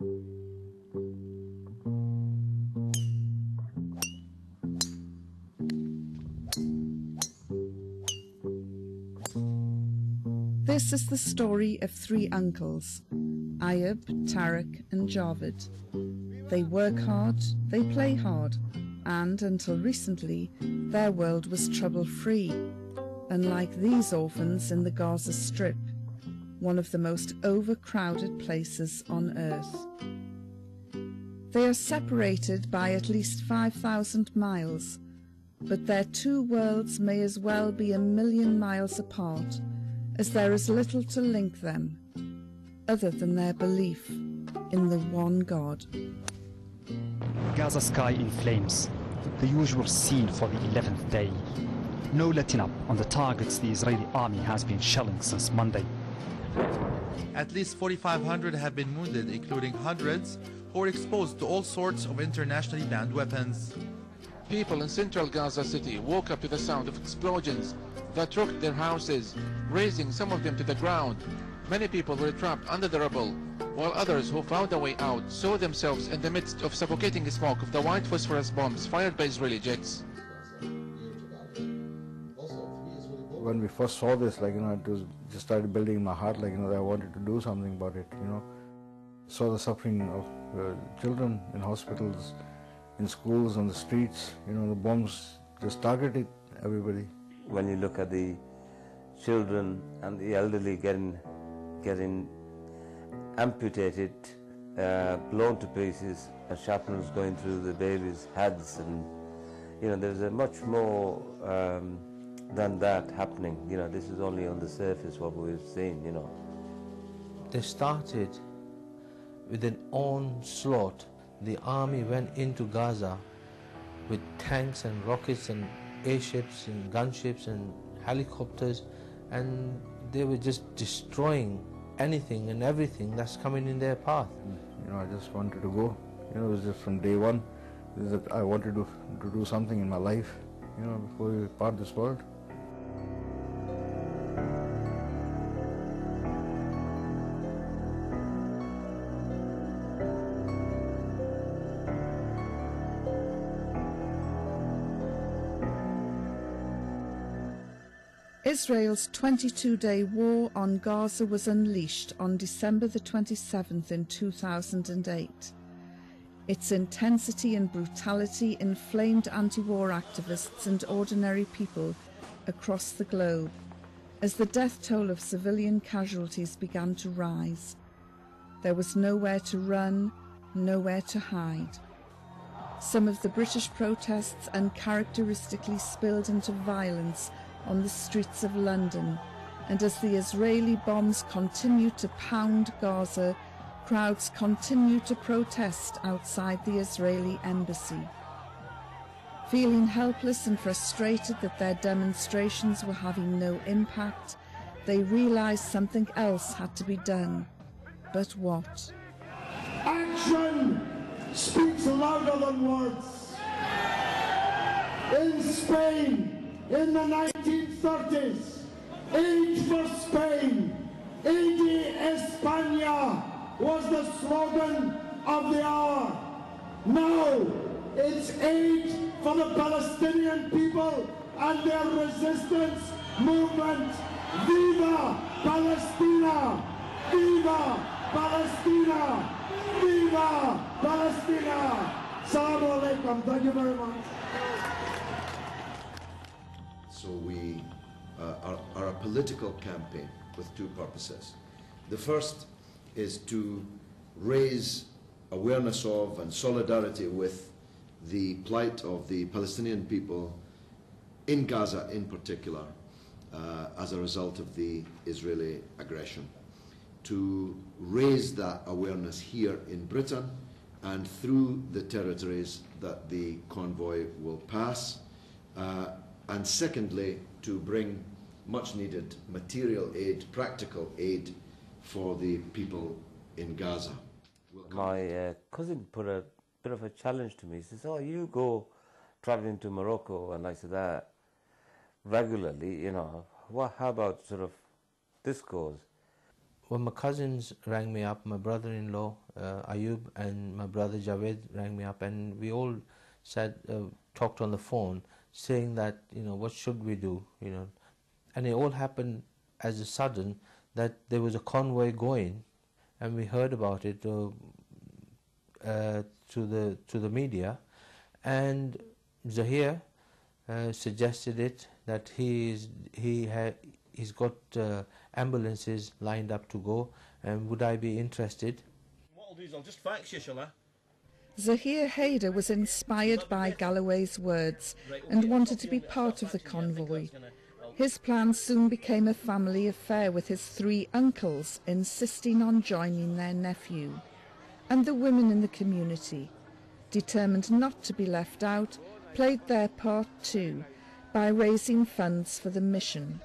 This is the story of three uncles, Ayub, Tarek and Javed. They work hard, they play hard, and until recently, their world was trouble-free, unlike these orphans in the Gaza Strip, one of the most overcrowded places on earth. They are separated by at least 5,000 miles, but their two worlds may as well be 1,000,000 miles apart, as there is little to link them, other than their belief in the one God. Gaza sky in flames, the usual scene for the 11th day. No letting up on the targets the Israeli army has been shelling since Monday. At least 4,500 have been wounded, including hundreds who were exposed to all sorts of internationally banned weapons. People in central Gaza City woke up to the sound of explosions that rocked their houses, razing some of them to the ground. Many people were trapped under the rubble, while others who found a way out saw themselves in the midst of suffocating smoke of the white phosphorus bombs fired by Israeli jets. When we first saw this, it just started building in my heart, that I wanted to do something about it, Saw the suffering of children in hospitals, in schools, on the streets, the bombs just targeted everybody. When you look at the children and the elderly getting amputated, blown to pieces, and shrapnels going through the babies' heads, and there's a much more than that happening. This is only on the surface what we've seen. They started with an onslaught. The army went into Gaza with tanks and rockets and airships and gunships and helicopters, and they were just destroying anything and everything that's coming in their path. I just wanted to go. It was just from day one that I wanted to do something in my life, before we part this world. Israel's 22-day war on Gaza was unleashed on December the 27th in 2008. Its intensity and brutality inflamed anti-war activists and ordinary people across the globe as the death toll of civilian casualties began to rise. There was nowhere to run, nowhere to hide. Some of the British protests uncharacteristically spilled into violence on the streets of London, and as the Israeli bombs continued to pound Gaza, crowds continued to protest outside the Israeli embassy. Feeling helpless and frustrated that their demonstrations were having no impact, they realized something else had to be done. But what? Action speaks louder than words. In Spain, in the 1930s, Aid for Spain, Aid España was the slogan of the hour. Now it's aid for the Palestinian people and their resistance movement. Viva Palestina! Viva Palestina! Viva Palestina! Assalamu alaikum. Thank you very much. So we are a political campaign with two purposes. The first is to raise awareness of and solidarity with the plight of the Palestinian people in Gaza in particular as a result of the Israeli aggression. To raise that awareness here in Britain and through the territories that the convoy will pass. And secondly, to bring much needed material aid, practical aid for the people in Gaza. My cousin put a bit of a challenge to me. He says, "Oh, you go traveling to Morocco," and I said, regularly, how about sort of this cause? when my cousins rang me up, my brother-in-law Ayub and my brother Javed rang me up, and we all talked on the phone, saying that, you know, what should we do, you know. And it all happened as a sudden that there was a convoy going, and we heard about it to the media, and Zahir suggested it, that he's got ambulances lined up to go, and would I be interested? What I'll do is I'll just fax you, shall I? Zahir Haider was inspired by Galloway's words and wanted to be part of the convoy. His plan soon became a family affair, with his 3 uncles insisting on joining their nephew. And the women in the community, determined not to be left out, played their part too by raising funds for the mission.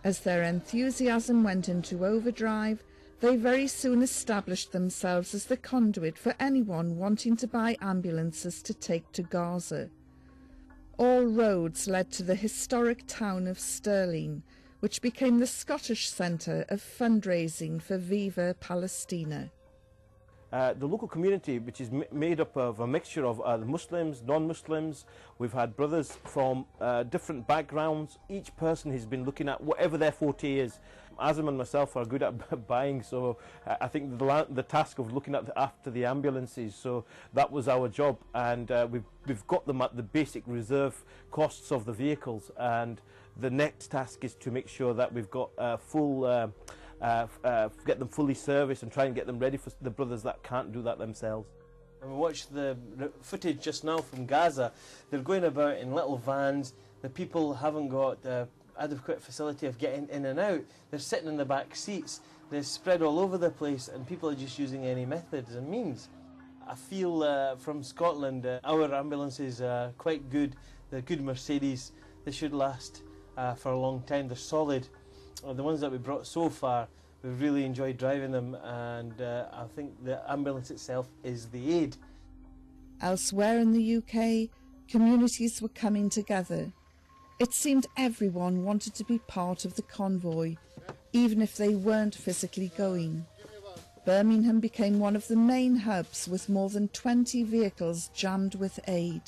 As their enthusiasm went into overdrive, they very soon established themselves as the conduit for anyone wanting to buy ambulances to take to Gaza. All roads led to the historic town of Stirling, which became the Scottish centre of fundraising for Viva Palestina. The local community, which is made up of a mixture of Muslims, non-Muslims, we've had brothers from different backgrounds. Each person has been looking at whatever their forte is. Azam and myself are good at buying, so I think the task of looking after the ambulances, so that was our job, and we've got them at the basic reserve costs of the vehicles, and the next task is to make sure that we've got full get them fully serviced and try and get them ready for the brothers that can't do that themselves. When we watched the footage just now from Gaza, they're going about in little vans. The people haven't got adequate facility of getting in and out. They're sitting in the back seats. They're spread all over the place, and people are just using any methods and means. I feel from Scotland, our ambulances are quite good. They're good Mercedes. They should last for a long time. They're solid. The ones that we brought so far, we've really enjoyed driving them, and I think the ambulance itself is the aid. Elsewhere in the UK, communities were coming together. It seemed everyone wanted to be part of the convoy, even if they weren't physically going. Birmingham became one of the main hubs, with more than 20 vehicles jammed with aid.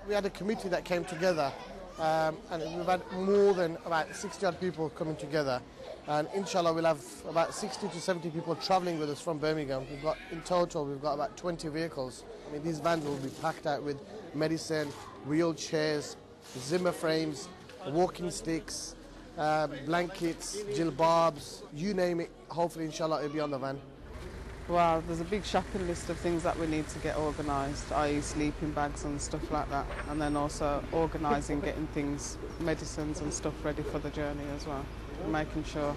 We had a committee that came together, and we've had more than about 60 odd people coming together, and inshallah we'll have about 60 to 70 people travelling with us from Birmingham. In total we've got about 20 vehicles. I mean, these vans will be packed out with medicine, wheelchairs, Zimmer frames, walking sticks, blankets, jilbabs, you name it. Hopefully inshallah it'll be on the van. Well, there's a big shopping list of things that we need to get organised, i.e. sleeping bags and stuff like that, and then also organising getting things, medicines and stuff ready for the journey as well. Making sure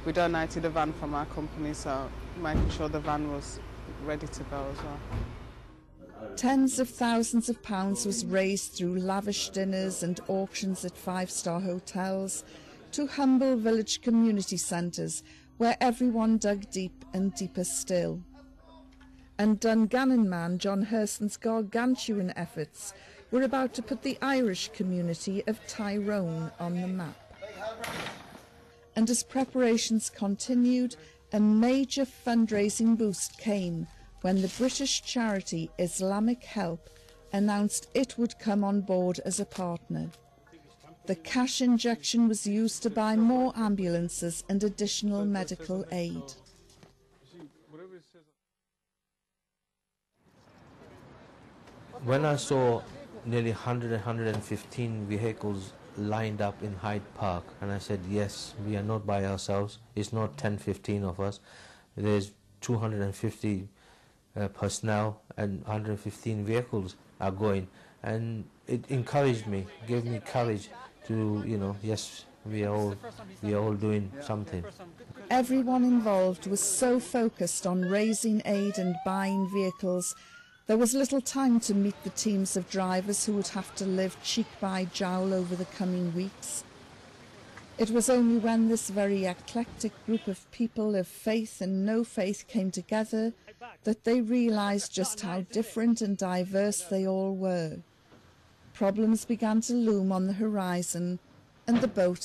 we donated a van from our company, so making sure the van was ready to go as well. Tens of thousands of pounds was raised through lavish dinners and auctions at 5-star hotels to humble village community centres where everyone dug deep and deeper still. And Dungannon man John Hurston's gargantuan efforts were about to put the Irish community of Tyrone on the map. And as preparations continued, a major fundraising boost came when the British charity Islamic Help announced it would come on board as a partner. The cash injection was used to buy more ambulances and additional medical aid. When I saw nearly 115 vehicles lined up in Hyde Park, and I said, yes, we are not by ourselves. It's not 10-15 of us. There's 250 personnel and 115 vehicles are going, and it encouraged me, gave me courage to, you know, yes, we are all doing something. Everyone involved was so focused on raising aid and buying vehicles, there was little time to meet the teams of drivers who would have to live cheek by jowl over the coming weeks. It was only when this very eclectic group of people of faith and no faith came together that they realised just how different and diverse they all were. Problems began to loom on the horizon, and the boat